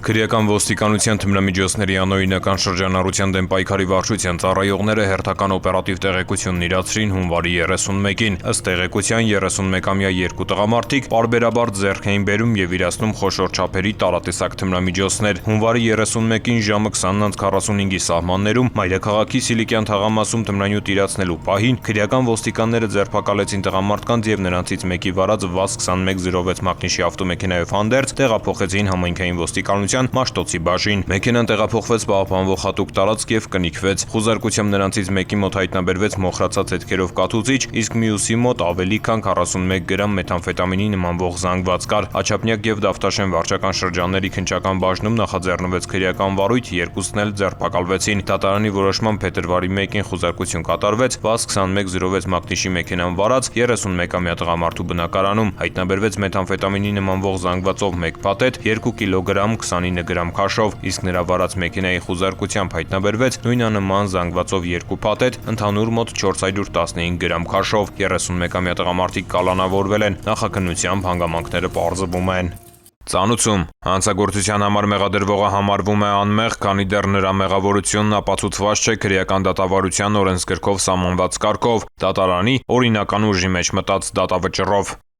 Քրեական ոստիկանության թմրամիջոցների անօրինական շրջանառության դեմ պայքարի վարչության ծառայողները հերթական օպերատիվ տեղեկությունն իրացրին հունվարի 31-ին։ Ըստ տեղեկության 31-ամյա երկու տղամարդիկ պարբերաբար ձեռք էին բերում եւ իրացնում խոշոր չափերի տարատեսակ թմրամիջոցներ։ Հունվարի 31-ին ժամը 20:45-ի սահմաններում Մայրաքաղաքի Սիլիկյան թաղամասում թմրանյութ իրացնելու պահին քրեական ոստիկանները ձերբակալեցին տղամարդկանց եւ նրանցից մեկի վարած ՎԱԶ-2106 մակնիշի ավտոմեքենայով հանդերձ տեղափոխեցին համայնքային ոստիկանության Մաշտոցի բաժին։ Մեքենան տեղափոխվեց պահպանվող հատուկ տարածք եւ կնիքվեց։ Խուզարկությամբ նրանցից մեկի մոտ հայտնաբերվեց մոխրացած հետքերով կաթուծիչ, իսկ մյուսի մոտ ավելի քան 41 գրամ մեթամֆետամինի նմանվող զանգված կար։ Աչափնյակ եւ Դավթաշեն վարչական շրջանների քննչական բաժնում նախաձեռնվեց քրեական վարույթ, երկուսն էլ ձերբակալվեցին։ Դատարանի որոշմամբ փետրվարի 1-ին խուզարկություն կատարվեց ՎԱԶ-2106 մակնիշի մեքենան վարած 31-ամյա տղամարդու բնակարանում։ Հայտնաբերվեց մեթամֆետամինի նմանվող զանգվածով 1 փաթեթ, 2 կիլոգրամ 29 գրամ քաշով, իսկ նրա վարած մեքենայի խուզարկությամբ հայտնաբերվեց նույնանման զանգվածով 2 փաթեթ, ընդհանուր մոտ 415 գրամ քաշով։ 31-ամյա տղամարդիկ կալանավորվել են, նախաքննությամբ հանգամանքները պարզվում են։ Ծանուցում հանցագործության համար մեղադրվողը համարվում է անմեղ, քանի դեռ նրա մեղավորությունն ապացուցված չէ քրեական դատավարության օրենսգրքով սահմանված կարգով, դատարանի օրինական ուժի մեջ մտած դատավճռով։